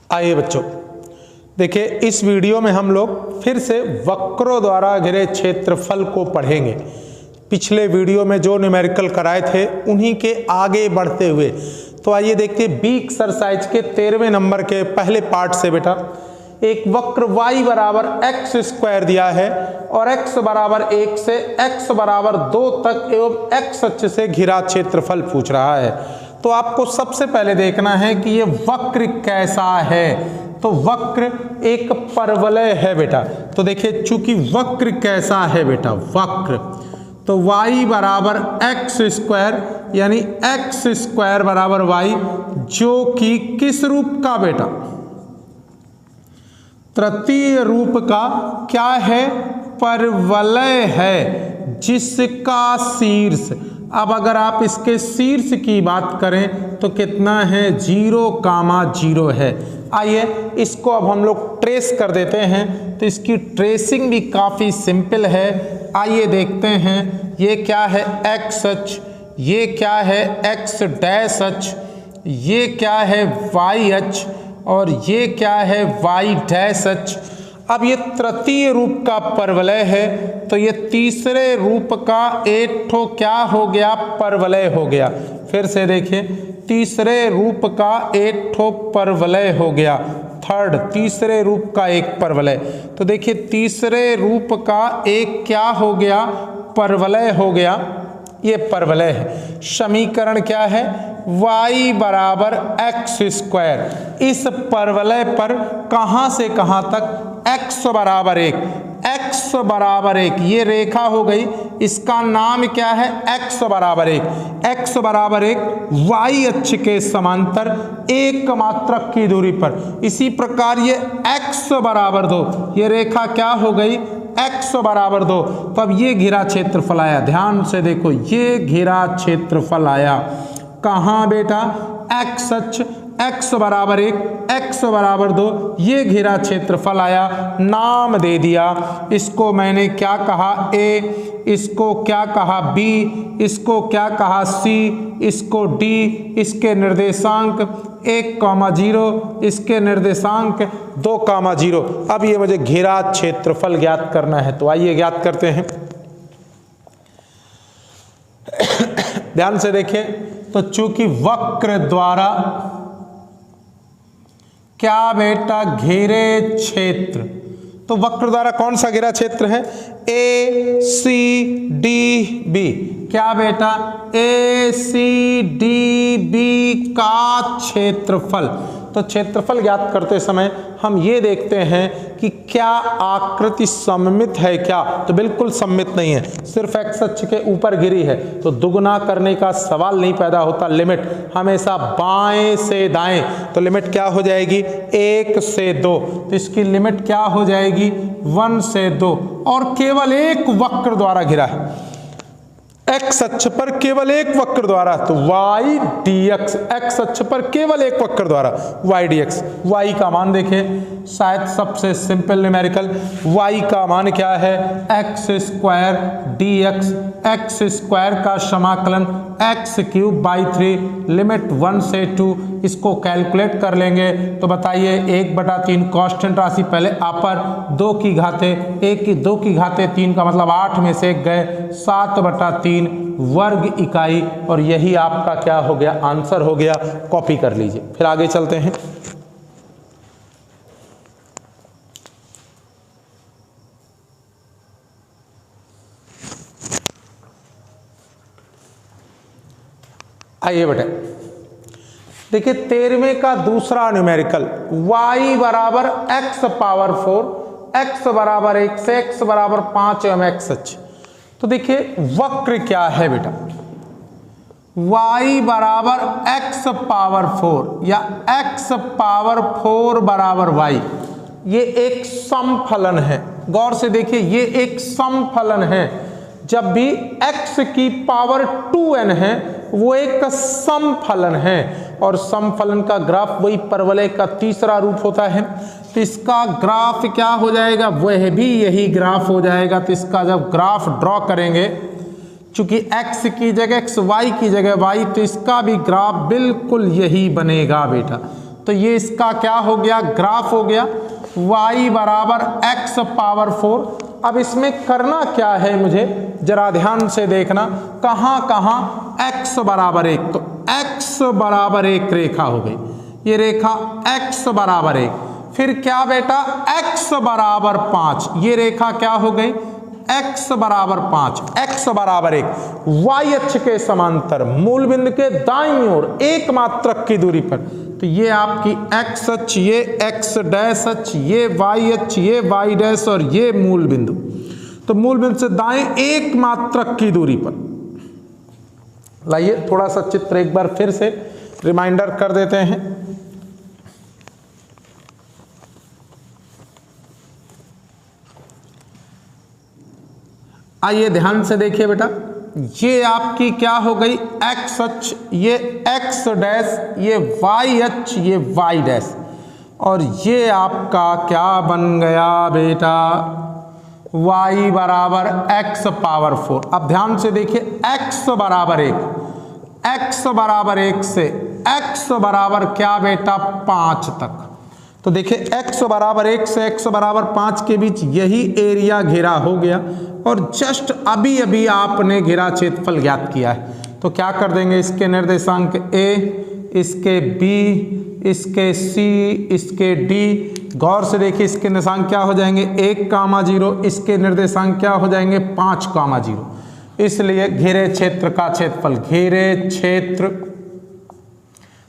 आइए बच्चों, देखिए इस वीडियो में हम लोग फिर से वक्रों द्वारा घिरे क्षेत्रफल को पढ़ेंगे। पिछले वीडियो में जो न्यूमेरिकल कराए थे उन्हीं के आगे बढ़ते हुए तो आइए देखते हैं बी एक्सरसाइज के 13वें नंबर के पहले पार्ट से। बेटा, एक वक्र y बराबर एक्स स्क्वायर दिया है और x बराबर 1 से x बराबर 2 तक एवं x अक्ष से घिरा क्षेत्रफल पूछ रहा है। तो आपको सबसे पहले देखना है कि ये वक्र कैसा है। तो वक्र एक परवलय है बेटा। तो देखिए चूंकि वक्र कैसा है बेटा, वक्र तो y बराबर एक्स स्क्वायर यानी एक्स स्क्वायर बराबर y, जो कि किस रूप का बेटा, तृतीय रूप का क्या है, परवलय है, जिसका शीर्ष, अब अगर आप इसके शीर्ष की बात करें तो कितना है, 0,0 है। आइए इसको अब हम लोग ट्रेस कर देते हैं। तो इसकी ट्रेसिंग भी काफ़ी सिंपल है। आइए देखते हैं, ये क्या है एक्स अक्ष, ये क्या है एक्स डैश अक्ष, ये क्या है वाई अक्ष और ये क्या है वाई डैश अक्ष। अब ये तृतीय रूप का परवलय है तो ये तीसरे रूप का एक ठो क्या हो गया, परवलय हो गया। फिर से देखिए, तीसरे रूप का एक ठो परवलय हो गया, थर्ड, तीसरे रूप का एक परवलय। तो देखिए तीसरे रूप का एक क्या हो गया, परवलय हो गया, ये परवलय है। समीकरण क्या है, y बराबर एक्स स्क्वायर। इस परवलय पर कहाँ से कहाँ तक, x बराबर 1, x बराबर 1 ये रेखा हो गई, इसका नाम क्या है, x बराबर 1, x बराबर 1 y अक्ष के समांतर एक मात्रक की दूरी पर। इसी प्रकार ये x बराबर 2 ये रेखा क्या हो गई, x बराबर 2। तो अब ये घिरा क्षेत्रफल आया, ध्यान से देखो, ये घिरा क्षेत्रफल आया कहाँ बेटा, x अक्ष, x बराबर 1, x बराबर 2, ये घिरा क्षेत्रफल आया। नाम दे दिया, इसको मैंने क्या कहा, a, इसको क्या कहा b, इसको क्या कहा c, इसको d, इसके निर्देशांक 1,0, इसके निर्देशांक 2,0। अब ये मुझे घिरा क्षेत्रफल ज्ञात करना है। तो आइए ज्ञात करते हैं। ध्यान से देखिए, तो चूंकि वक्र द्वारा क्या बेटा, घिरे क्षेत्र, तो वक्र द्वारा कौन सा घिरा क्षेत्र है, ए सी डी बी, क्या बेटा, ए सी डी बी का क्षेत्रफल। तो क्षेत्रफल ज्ञात करते समय हम ये देखते हैं कि क्या आकृति सममित है क्या, तो बिल्कुल सममित नहीं है, सिर्फ एक्स अक्ष के ऊपर गिरी है। तो दुगुना करने का सवाल नहीं पैदा होता, लिमिट हमेशा बाएं से दाएं। तो लिमिट क्या हो जाएगी, 1 से 2, तो इसकी लिमिट क्या हो जाएगी, 1 से 2, और केवल एक वक्र द्वारा घिरा है, एक्स अक्ष पर केवल एक वक्र द्वारा। तो y dx, एक्स अक्ष पर केवल एक वक्र द्वारा y dx। y का मान देखें, शायद सबसे सिंपल न्यूमेरिकल, y का मान क्या है, x square dx, x square का समाकलन x³ लिमिट 1 से 2, इसको कैलकुलेट कर लेंगे तो बताइए 1/3 कांस्टेंट राशि पहले अपर, 2 की घाते 3 का मतलब 8 में से 1 गए, 7/3 वर्ग इकाई, और यही आपका क्या हो गया, आंसर हो गया। कॉपी कर लीजिए। फिर आगे चलते हैं। आइए बेटा, देखिए 13वें का दूसरा न्यूमेरिकल, y बराबर x पावर 4, x बराबर 1 से x बराबर 5 एवं x अक्ष। तो देखिए वक्र क्या है बेटा, y बराबर x पावर 4 या x पावर 4 बराबर y, ये एक समफलन है। गौर से देखिए, ये एक समफलन है। जब भी x की पावर 2n है वो एक समफलन है, और समफलन का ग्राफ वही परवलय का तीसरा रूप होता है। तो इसका ग्राफ क्या हो जाएगा, वह भी यही ग्राफ हो जाएगा। तो इसका जब ग्राफ ड्रॉ करेंगे, चूंकि x की जगह x, y की जगह y, तो इसका भी ग्राफ बिल्कुल यही बनेगा बेटा। तो ये इसका क्या हो गया, ग्राफ हो गया y बराबर x पावर 4। अब इसमें करना क्या है मुझे जरा ध्यान से देखना, कहाँ कहाँ x बराबर 1, तो x बराबर 1 रेखा हो गई, ये रेखा x बराबर 1। फिर क्या बेटा, x बराबर 5, ये रेखा क्या हो गई, x बराबर 5, x बराबर 1, y अक्ष के समांतर मूल बिंदु के दाईं ओर एक मात्रक की दूरी पर, तो ये आपकी x अक्ष, ये x डैश अक्ष, ये y अक्ष, ये y डैश और ये मूल बिंदु, तो मूल बिंदु से दाएं एक मात्रक की दूरी पर। लाइए थोड़ा सा चित्र एक बार फिर से रिमाइंडर कर देते हैं। आइए ध्यान से देखिए बेटा, ये आपकी क्या हो गई x अक्ष, ये x डैश, ये y अक्ष, ये y डैश, और ये आपका क्या बन गया बेटा, y बराबर x पावर 4। अब ध्यान से देखिए, x बराबर 1, x बराबर 1 से x बराबर क्या बेटा 5 तक, तो देखिए x बराबर 1 से x बराबर 5 के बीच यही एरिया घेरा हो गया, और जस्ट अभी अभी आपने घेरा क्षेत्रफल ज्ञात किया है। तो क्या कर देंगे, इसके निर्देशांक a, इसके b, इसके c, इसके d, गौर से देखिए इसके निर्देशांक क्या हो जाएंगे 1,0, इसके निर्देशांक क्या हो जाएंगे 5,0। इसलिए घेरे क्षेत्र का क्षेत्रफल, घेरे क्षेत्र,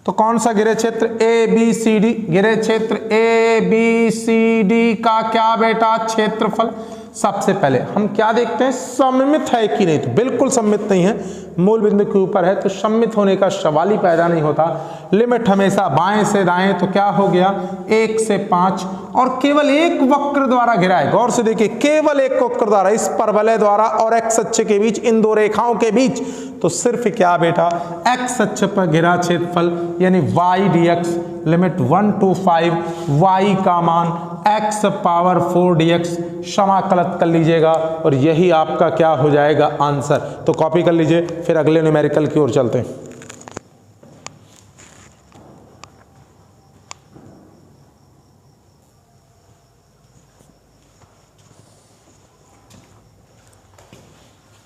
तो कौन सा घेरे क्षेत्र, ए बी सी डी, घेरे क्षेत्र ए बी सी डी का क्या बेटा क्षेत्रफल। सबसे पहले हम क्या देखते हैं, सममित है कि नहीं, तो बिल्कुल सममित नहीं है, मूल बिंदु के ऊपर है, तो सममित होने का सवाल ही पैदा नहीं होता। लिमिट हमेशा बाएं से दाएं, तो क्या हो गया 1 से 5, और केवल एक वक्र द्वारा घिरा है। गौर से देखिए, केवल एक वक्र द्वारा, इस परवलय द्वारा और x अक्ष के बीच, इन दो रेखाओं के बीच, तो सिर्फ क्या बेटा x अक्ष पर घिरा क्षेत्रफल यानी y dx, limit 1 to 5, y का मान x पावर 4 dx, समाकलित कर लीजिएगा और यही आपका क्या हो जाएगा आंसर। तो कॉपी कर लीजिए, फिर अगले न्यूमेरिकल की ओर चलते हैं।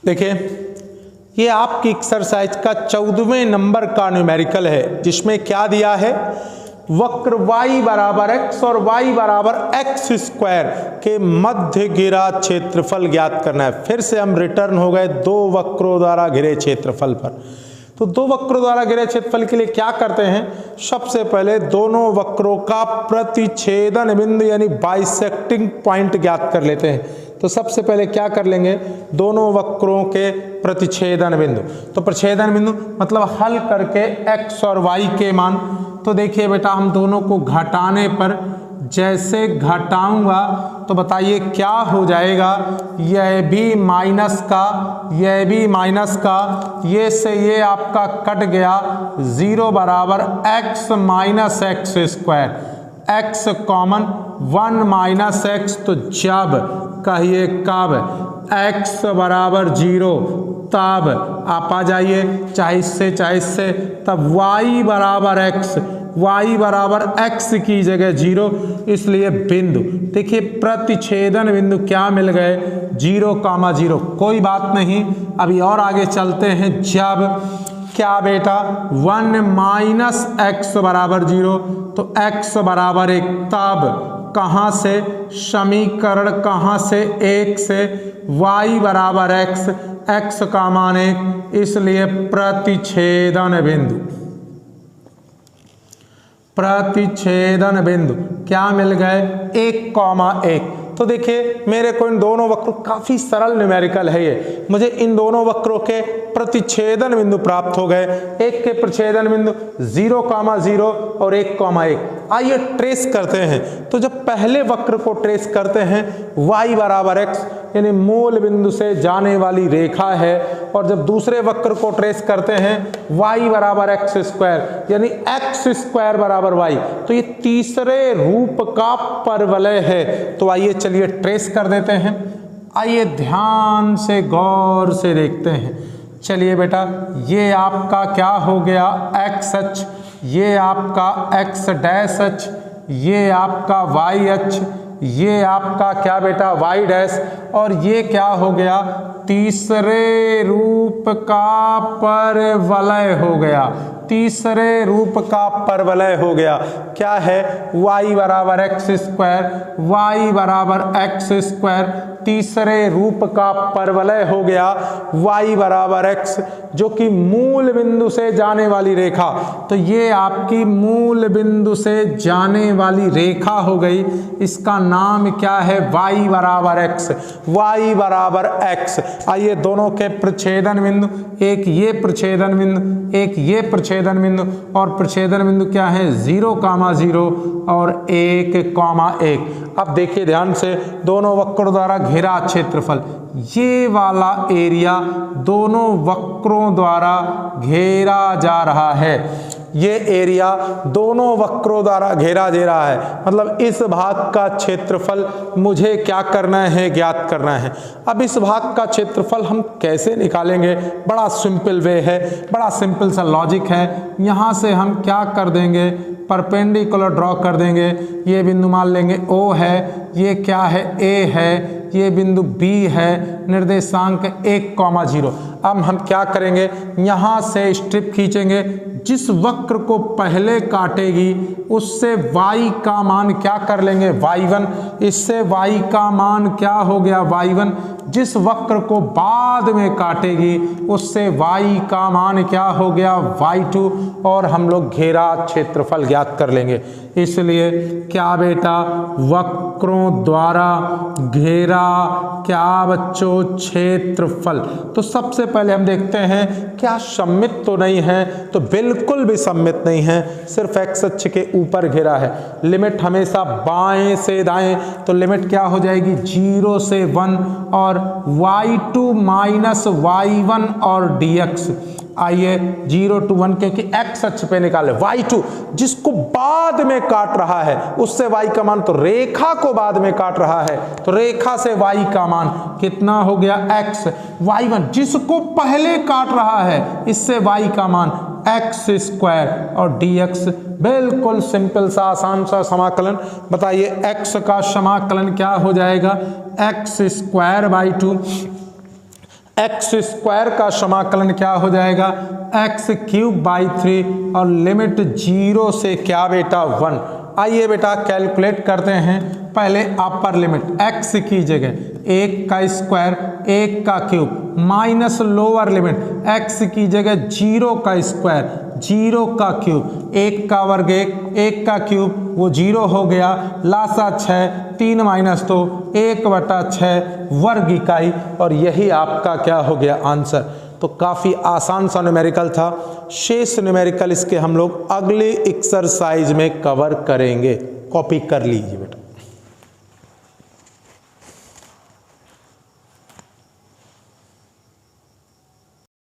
देखिए, ये आपकी एक्सरसाइज का 14वें नंबर का न्यूमेरिकल है, जिसमें क्या दिया है, वक्र y बराबर x और y बराबर x स्क्वायर के मध्य घिरा क्षेत्रफल ज्ञात करना है। फिर से हम रिटर्न हो गए दो वक्रों द्वारा घिरे क्षेत्रफल पर। तो दो वक्रों द्वारा घिरे क्षेत्रफल के लिए क्या करते हैं, सबसे पहले दोनों वक्रों का प्रतिच्छेदन बिंदु यानी बाइसेक्टिंग पॉइंट ज्ञात कर लेते हैं। तो सबसे पहले क्या कर लेंगे, दोनों वक्रों के प्रतिच्छेदन बिंदु। तो प्रतिच्छेदन बिंदु मतलब हल करके x और y के मान। तो देखिए बेटा, हम दोनों को घटाने पर जैसे घटाऊंगा तो बताइए क्या हो जाएगा, यह भी माइनस का, यह भी माइनस का, ये से ये आपका कट गया, 0 बराबर x minus x square, x common 1 minus x, तो जब कहिए कब x बराबर 0 तब आप आ जाइए, चाहे इससे तब y बराबर x, y बराबर x की जगह 0, इसलिए बिंदु देखिए प्रतिच्छेदन बिंदु क्या मिल गए 0,0। कोई बात नहीं, अभी और आगे चलते हैं। जब क्या बेटा 1 माइनस एक्स बराबर 0, तो x बराबर 1, तब कहाँ से समीकरण, कहाँ से 1 से, y बराबर x, x का मान 1, इसलिए प्रतिच्छेदन बिंदु, प्रतिच्छेदन बिंदु क्या मिल गए 1,1। तो देखिए मेरे को इन दोनों वक्रों, काफी सरल न्यूमेरिकल है ये, मुझे इन दोनों वक्रों के प्रतिच्छेदन बिंदु प्राप्त हो गए। एक के प्रतिच्छेदन बिंदु 0,0 और 1,1। आइए ट्रेस करते हैं। तो जब पहले वक्र को ट्रेस करते हैं, y बराबर x यानी मूल बिंदु से जाने वाली रेखा है, और जब दूसरे वक्र को ट्रेस करते हैं y बराबर एक्स स्क्वायर यानी एक्स स्क्वायर बराबर y, तो ये तीसरे रूप का परवलय है। तो आइए चलिए ट्रेस कर देते हैं। आइए ध्यान से गौर से देखते हैं। चलिए बेटा, ये आपका क्या हो गया x अक्ष, ये आपका x डैश h, ये आपका y h, ये आपका क्या बेटा y डैश, और ये क्या हो गया, तीसरे रूप का परवलय हो गया, तीसरे रूप का परवलय हो गया। क्या है, y बराबर एक्स स्क्वायर, y बराबर एक्स स्क्वायर, तीसरे रूप का परवलय हो गया y बराबर x, जो कि मूल बिंदु से जाने वाली रेखा। तो ये आपकी मूल बिंदु से जाने वाली रेखा हो गई, इसका नाम क्या है, y बराबर x, y बराबर x। आइए दोनों के प्रछेदन बिंदु, एक ये प्रछेदन बिंदु, एक ये प्रछेदन बिंदु, और प्रछेदन बिंदु क्या है, 0,0 और 1,1। अब देखिए ध्यान से, दोनों वक्रों द्वारा घेरा क्षेत्रफल, ये वाला एरिया दोनों वक्रों द्वारा घेरा जा रहा है, ये एरिया दोनों वक्रों द्वारा घेरा जा रहा है, मतलब इस भाग का क्षेत्रफल मुझे क्या करना है, ज्ञात करना है। अब इस भाग का क्षेत्रफल हम कैसे निकालेंगे, बड़ा सिंपल वे है, बड़ा सिंपल सा लॉजिक है। यहाँ से हम क्या कर देंगे, परपेंडिकुलर ड्रॉ कर देंगे, ये बिंदु मान लेंगे O है, ये क्या है, A है, ये बिंदु B है, निर्देशांक 1,0। अब हम क्या करेंगे, यहाँ से स्ट्रिप खींचेंगे, जिस वक्र को पहले काटेगी उससे y का मान क्या कर लेंगे, y1, इससे y का मान क्या हो गया, y1, जिस वक्र को बाद में काटेगी उससे y का मान क्या हो गया, y2, और हम लोग घेरा क्षेत्रफल ज्ञात कर लेंगे। इसलिए क्या बेटा, वक्रों द्वारा घेरा क्या बच्चों, क्षेत्रफल। तो सबसे पहले हम देखते हैं क्या सममित तो नहीं है, तो बिल्कुल भी सममित नहीं है, सिर्फ x अक्ष के ऊपर घेरा है। लिमिट हमेशा बाएं से दाएं, तो लिमिट क्या हो जाएगी, 0 से 1 और y2 माइनस y1 और dx। आइए 0 to 1 क्योंकि x अक्ष पे निकाले, y2 जिसको बाद में काट रहा है उससे y का मान, तो रेखा को बाद में काट रहा है तो रेखा से y का मान कितना हो गया, x, y1 जिसको पहले काट रहा है इससे y का मान एक्स स्क्वायर और dx। बिल्कुल सिंपल सा आसान सा समाकलन। बताइए x का समाकलन क्या हो जाएगा, x square by 2, x square का समाकलन क्या हो जाएगा, एक्स क्यूब बाई 3, और लिमिट 0 से क्या बेटा 1। आइए बेटा कैलकुलेट करते हैं। पहले अपर लिमिट x की जगह 1 का स्क्वायर 1 का cube minus lower limit x की जगह 0 का स्क्वायर 0 का क्यूब 1 का वर्ग 1 का क्यूब वो 0 हो गया, लासा 6 3 माइनस 2 1/6 वर्ग इकाई, और यही आपका क्या हो गया आंसर। तो काफ़ी आसान सा न्यूमेरिकल था। शेष न्यूमेरिकल इसके हम लोग अगले एक्सरसाइज में कवर करेंगे, कॉपी कर लीजिए बेटा।